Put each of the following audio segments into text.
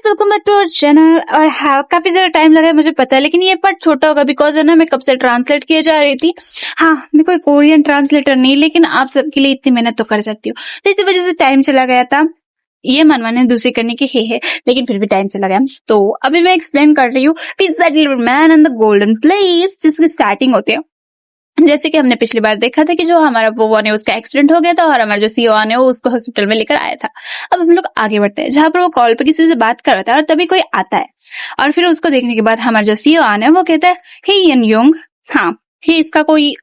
Guys, welcome back to our channel. और हाँ, काफी ज्यादा टाइम लगा है मुझे पता है, लेकिन ये पार्ट छोटा होगा बिकॉज है ना, मैं कब से ट्रांसलेट किए जा रही थी। हाँ, मैं कोई कोरियन ट्रांसलेटर नहीं, लेकिन आप सबके लिए इतनी मेहनत तो कर सकती हूँ, तो इसी वजह से टाइम चला गया था। ये मनवाने दूसरी करने की है, लेकिन फिर भी टाइम चला गया। तो अभी मैं एक्सप्लेन कर रही हूँ pizza delivery man and the golden place, जिसकी स्टार्टिंग होती है। जैसे कि हमने पिछली बार देखा था कि जो हमारा वो है उसका एक्सीडेंट हो गया था और हमारा जो सीओ है वो उसको हॉस्पिटल में लेकर आया था। अब हम लोग आगे बढ़ते हैं, जहां पर वो कॉल पे किसी से बात कर रहा था और तभी कोई आता है और फिर उसको देखने के बाद हमारा जो सीओ है वो कहता है हे यन योंग। हाँ, हे इसका कोई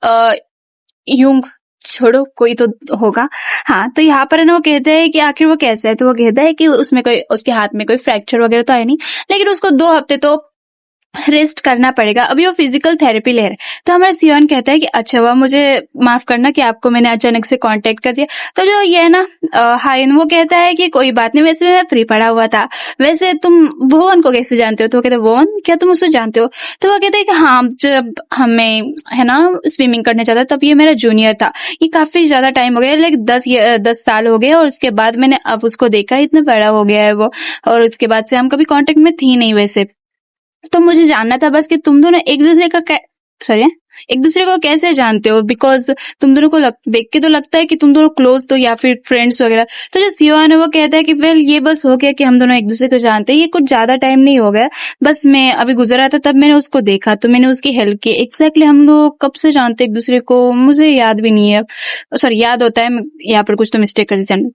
युंग छोड़ो, कोई तो होगा। हाँ, तो यहाँ पर है ना वो कहते हैं कि आखिर वो कैसा है, तो वो कहता है कि उसमें कोई, उसके हाथ में कोई फ्रैक्चर वगैरह तो है नहीं, लेकिन उसको 2 हफ्ते तो रेस्ट करना पड़ेगा। अभी वो फिजिकल थेरेपी ले रहे हैं। तो हमारा सियोन कहता है कि अच्छा हुआ, मुझे माफ करना कि आपको मैंने अचानक से कांटेक्ट कर दिया। तो जो ये है ना हाइन, वो कहता है कि कोई बात नहीं, वैसे मैं फ्री पड़ा हुआ था। वैसे तुम वोवन को कैसे जानते हो? तो वो कहते हैं वोवन, क्या तुम उससे जानते हो? तो वो कहते हैं कि हाँ, जब हमें है ना स्विमिंग करने जाता तब ये मेरा जूनियर था। ये काफी ज्यादा टाइम हो गया, लाइक 10 साल हो गए, और उसके बाद मैंने अब उसको देखा, इतना बड़ा हो गया है वो, और उसके बाद से हम कभी कांटेक्ट में थी नहीं। वैसे तो मुझे जानना था बस कि तुम दोनों एक दूसरे को कैसे जानते हो, बिकॉज तुम दोनों को देख के तो लगता है कि तुम दोनों क्लोज तो या फिर फ्रेंड्स वगैरह। तो जो सीओन है वो कहता है कि वेल ये बस हो गया कि हम दोनों एक दूसरे को जानते हैं, ये कुछ ज्यादा टाइम नहीं हो गया, बस मैं अभी गुजर रहा था तब मैंने उसको देखा तो मैंने उसकी हेल्प की। एग्जैक्टली हम लोग कब से जानते एक दूसरे को मुझे याद भी नहीं है, सॉरी याद होता है, यहाँ पर कुछ तो मिस्टेक कर दी।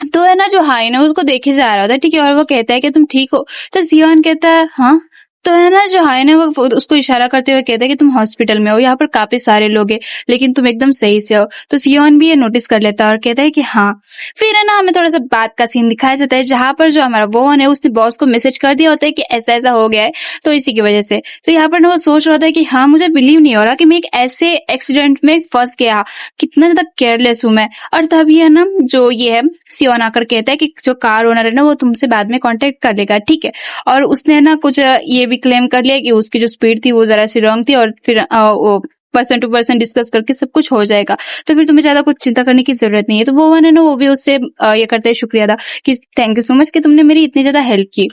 तो है ना जो हाई ना उसको देखे जा रहा था, ठीक है, और वो कहता है कि तुम ठीक हो? तो सियोन कहता है हाँ। तो है ना जो हाई ने वो उसको इशारा करते हुए कहता है कि तुम हॉस्पिटल में हो, यहाँ पर काफी सारे लोग हैं, लेकिन तुम एकदम सही से हो। तो सियोन भी ये नोटिस कर लेता है और कहता है कि हाँ। फिर है ना हमें थोड़ा सा बात का सीन दिखाया जाता है, जहां पर जो हमारा वो है उसने बॉस को मैसेज कर दिया होता है कि ऐसा ऐसा हो गया है, तो इसी की वजह से। तो यहाँ पर ना वो सोच रहा था कि हाँ, मुझे बिलीव नहीं हो रहा कि मैं एक ऐसे एक्सीडेंट में फंस गया, कितना ज्यादा केयरलेस हूं मैं। और तभी है ना जो ये है सियोन आकर कहता है कि जो कार ओनर है ना वो तुमसे बाद में कांटेक्ट कर लेगा, ठीक है। और उसने ना कुछ ये भी क्लेम कर लिया कि उसकी जो स्पीड थी वो जरा सी रॉन्ग थी, और फिर वो पर्सन टू पर्सन डिस्कस करके सब कुछ हो जाएगा, तो फिर तुम्हें ज्यादा कुछ चिंता करने की जरूरत नहीं है। तो वो है ना वो भी उससे ये करते हैं शुक्रिया अदा कि थैंक यू सो मच कि तुमने मेरी इतनी ज्यादा हेल्प की,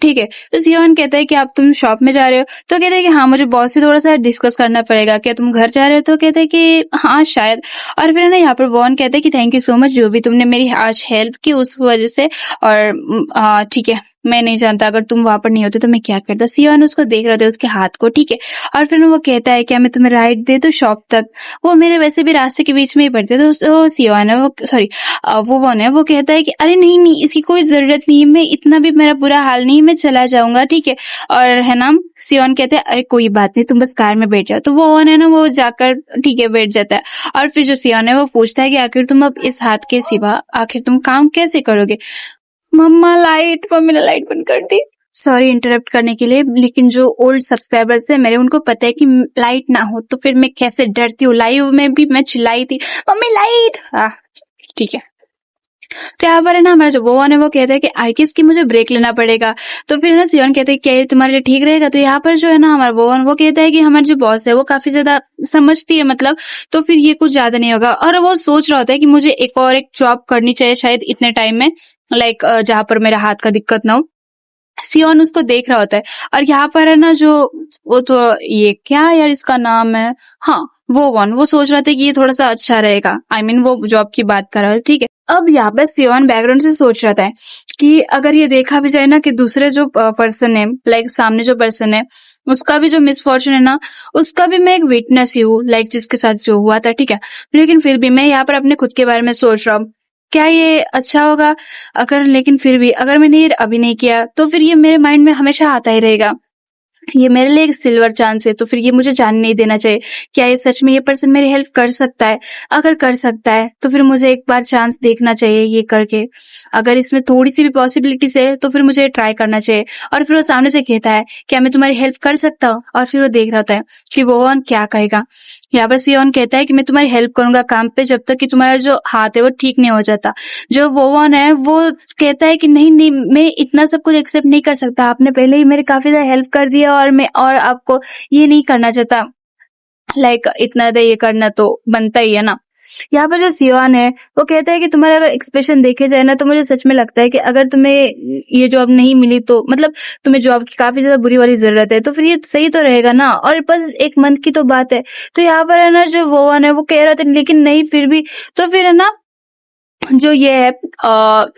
ठीक है। तो सियोन कहता है कि आप तुम शॉप में जा रहे हो? तो कहते हैं कि हाँ, मुझे बॉस से थोड़ा सा डिस्कस करना पड़ेगा। क्या तुम घर जा रहे हो? तो कहते हैं कि हाँ शायद। और फिर ना यहाँ पर वॉन कहते हैं कि थैंक यू सो मच जो भी तुमने मेरी आज हेल्प की उस वजह से, और ठीक है, मैं नहीं जानता अगर तुम वहां पर नहीं होते तो मैं क्या करता। सियोन उसको देख रहे थे उसके हाथ को, ठीक है। और फिर वो कहता है क्या मैं तुम्हें राइड दे दूं शॉप तक? वो मेरे वैसे भी रास्ते के बीच में ही पड़ते, तो सियोन है वो, सॉरी वो वन है वो कहता है कि अरे नहीं नहीं, इसकी कोई जरूरत नहीं है, मैं इतना भी मेरा बुरा हाल नहीं, मैं चला जाऊंगा, ठीक है। और है ना सियोन कहते हैं अरे कोई बात नहीं, तुम बस कार में बैठ जाओ। तो वो वन है ना वो जाकर ठीक है बैठ जाता है। और फिर जो सियोन है वो पूछता है कि आखिर तुम अब इस हाथ के सिवा आखिर तुम काम कैसे करोगे? मम्मी ने लाइट बंद कर दी। सॉरी इंटरप्ट करने के लिए, लेकिन जो ओल्ड सब्सक्राइबर्स है मेरे, उनको पता है कि लाइट ना हो तो फिर मैं कैसे डरती हूँ। लाइव में भी मैं चिल्लाई थी मम्मी लाइट। ठीक है। तो यहाँ पर है ना हमारा जो वो है वो कहता है कि आई गेस कि मुझे ब्रेक लेना पड़ेगा। तो फिर ना सियोन कहते हैं क्या ये तुम्हारे लिए ठीक रहेगा? तो यहाँ पर जो है ना हमारा वो कहता है कि हमारे जो बॉस है वो काफी ज्यादा समझती है, मतलब तो फिर ये कुछ ज्यादा नहीं होगा। और वो सोच रहा होता है कि मुझे एक जॉब करनी चाहिए शायद इतने टाइम में, लाइक जहां पर मेरा हाथ का दिक्कत ना हो। सियोन उसको देख रहा होता है। और यहाँ पर है ना जो वो तो ये क्या यार इसका नाम है, हाँ वो सोच रहा था कि ये थोड़ा सा अच्छा रहेगा। I mean, वो जॉब की बात कर रहा है, ठीक है। अब यहाँ पे सियोन बैकग्राउंड से सोच रहा था कि अगर ये देखा भी जाए ना कि दूसरे जो पर्सन है, लाइक सामने जो पर्सन है उसका भी जो मिसफॉर्चून है ना, उसका भी मैं एक विटनेस ही हूँ, लाइक जिसके साथ जो हुआ था, ठीक है। लेकिन फिर भी मैं यहाँ पर अपने खुद के बारे में सोच रहा हूँ, क्या ये अच्छा होगा अगर, लेकिन फिर भी अगर मैंने ये अभी नहीं किया तो फिर ये मेरे माइंड में हमेशा आता ही रहेगा, ये मेरे लिए एक सिल्वर चांस है, तो फिर ये मुझे जाने नहीं देना चाहिए। क्या ये सच में ये पर्सन मेरी हेल्प कर सकता है? अगर कर सकता है तो फिर मुझे एक बार चांस देखना चाहिए ये करके। अगर इसमें थोड़ी सी भी पॉसिबिलिटीज है तो फिर मुझे ट्राई करना चाहिए। और फिर वो सामने से कहता है क्या मैं तुम्हारी हेल्प कर सकता हूँ? और फिर वो देख रहा होता है कि वो क्या कहेगा। यहाँ पर सियोन कहता है कि मैं तुम्हारी हेल्प करूंगा काम पे जब तक कि तुम्हारा जो हाथ है वो ठीक नहीं हो जाता। जो वो है वो कहता है कि नहीं नहीं, मैं इतना सब कुछ एक्सेप्ट नहीं कर सकता, आपने पहले ही मेरी काफी ज्यादा हेल्प कर दिया और मैं और आपको ये नहीं करना चाहता, लाइक इतना ये करना तो बनता ही है ना। यहाँ पर जो सियोन है वो कहता है कि तुम्हारा अगर एक्सप्रेशन देखे जाए ना, तो मुझे सच में लगता है कि अगर तुम्हें ये जॉब नहीं मिली तो मतलब तुम्हें जॉब की काफी ज्यादा बुरी वाली जरूरत है, तो फिर ये सही तो रहेगा ना, और बस 1 मंथ की तो बात है। तो यहाँ पर है ना जो वोवन है वो कह रहा था लेकिन नहीं फिर भी, तो फिर है ना जो ये है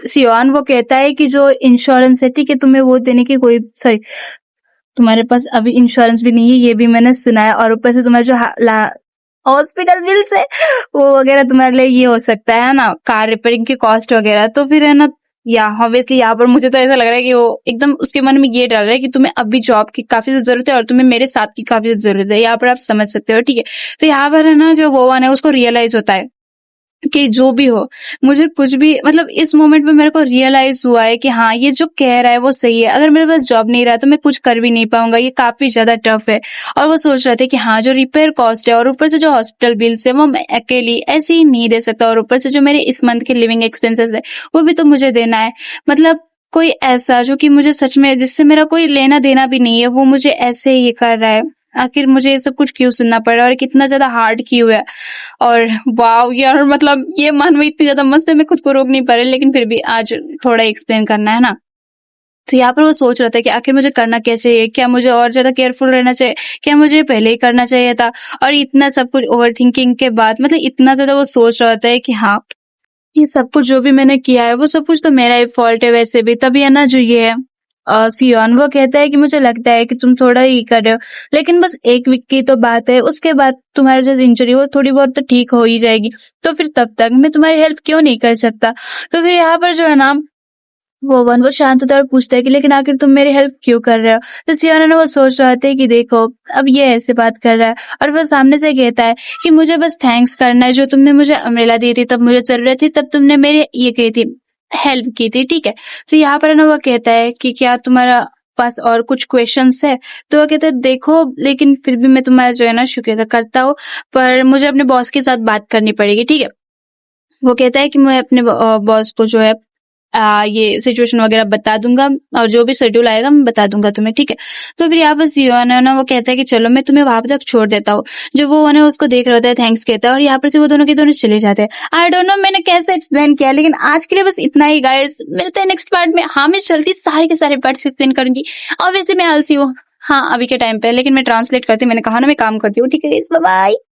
सियोन वो कहता है कि जो इंश्योरेंस है ठीक है, तुम्हें वो देने की कोई सॉरी, तुम्हारे पास अभी इंश्योरेंस भी नहीं है, ये भी मैंने सुना है, और ऊपर से तुम्हारा जो हॉस्पिटल बिल्स है वो वगैरह तुम्हारे लिए ये हो सकता है ना, कार रिपेयरिंग की कॉस्ट वगैरह। तो फिर है ना, या ऑब्वियसली यहाँ पर मुझे तो ऐसा लग रहा है कि वो एकदम उसके मन में ये डाल रहा है कि तुम्हें अभी जॉब की काफी ज्यादा जरूरत है और तुम्हें मेरे साथ की काफी ज्यादा जरूरत है। यहाँ पर आप समझ सकते हो, ठीक है। तो यहाँ पर है ना जो वोवन है उसको रियलाइज होता है कि जो भी हो, मुझे कुछ भी मतलब इस मोमेंट में मेरे को रियलाइज हुआ है कि हाँ ये जो कह रहा है वो सही है, अगर मेरे पास जॉब नहीं रहा तो मैं कुछ कर भी नहीं पाऊंगा, ये काफी ज्यादा टफ है। और वो सोच रहे थे कि हाँ जो रिपेयर कॉस्ट है और ऊपर से जो हॉस्पिटल बिल्स है वो मैं अकेली ऐसे ही नहीं दे सकता, और ऊपर से जो मेरे इस मंथ के लिविंग एक्सपेंसेस है वो भी तो मुझे देना है। मतलब कोई ऐसा जो कि मुझे सच में जिससे मेरा कोई लेना देना भी नहीं है वो मुझे ऐसे ही ये कर रहा है, आखिर मुझे ये सब कुछ क्यों सुनना पड़ रहा है और कितना ज्यादा हार्ड क्यों है। और वाव यार, मतलब ये मन में इतनी ज्यादा मस्त है, मैं खुद को रोक नहीं पा रही, लेकिन फिर भी आज थोड़ा एक्सप्लेन करना है ना। तो यहाँ पर वो सोच रहा था कि आखिर मुझे करना क्या चाहिए, क्या मुझे और ज्यादा केयरफुल रहना चाहिए, क्या मुझे पहले ही करना चाहिए था। और इतना सब कुछ ओवर थिंकिंग के बाद मतलब इतना ज्यादा वो सोच रहा था कि हाँ ये सब कुछ जो भी मैंने किया है वो सब कुछ तो मेरा ही फॉल्ट है वैसे भी। तभी है ना जो ये है सियोन वो कहता है कि मुझे लगता है कि तुम थोड़ा ही कर रहे हो, लेकिन बस 1 वीक की तो बात है, उसके बाद तुम्हारा जो इंजरी हो थोड़ी बहुत तो ठीक हो ही जाएगी, तो फिर तब तक मैं तुम्हारी हेल्प क्यों नहीं कर सकता। तो फिर यहाँ पर जो है ना वो शांत होता है और पूछता है कि लेकिन आखिर तुम मेरी हेल्प क्यों कर रहे हो। तो सियोना ने वो सोच रहा था कि देखो अब ये ऐसे बात कर रहा है, और वो सामने से कहता है कि मुझे बस थैंक्स करना है, जो तुमने मुझे अम्ब्रेला दी थी तब मुझे जरूरत थी, तब तुमने मेरी ये कही थी हेल्प की थी, ठीक है। तो यहाँ पर ना वो कहता है कि क्या तुम्हारा पास और कुछ क्वेश्चंस है। तो वो कहता है देखो लेकिन फिर भी मैं तुम्हारा जो है ना शुक्रिया करता हूँ, पर मुझे अपने बॉस के साथ बात करनी पड़ेगी, ठीक है। वो कहता है कि मैं अपने बॉस को जो है ये सिचुएशन वगैरह बता दूंगा, और जो भी शेड्यूल आएगा मैं बता दूंगा तुम्हें, ठीक है। तो फिर यहाँ पर सियोन है ना वो कहता है कि चलो मैं तुम्हें वहां तक छोड़ देता हूँ। जो वो है उसको देख रहा होता है, थैंक्स कहता है, और यहाँ पर से वो दोनों के दोनों चले जाते हैं। आई डोंट नो मैंने कैसे एक्सप्लेन किया, लेकिन आज के लिए बस इतना ही गाइस, मिलते हैं नेक्स्ट पार्ट में। हाँ मैं जल्दी सारे के सारे पार्ट्स एक्सप्लेन करूंगी, ऑब्वियसली मैं आलसी हूँ हाँ अभी के टाइम पे, लेकिन मैं ट्रांसलेट करती, मैंने कहा ना मैं काम करती हूँ, ठीक है। Bye bye.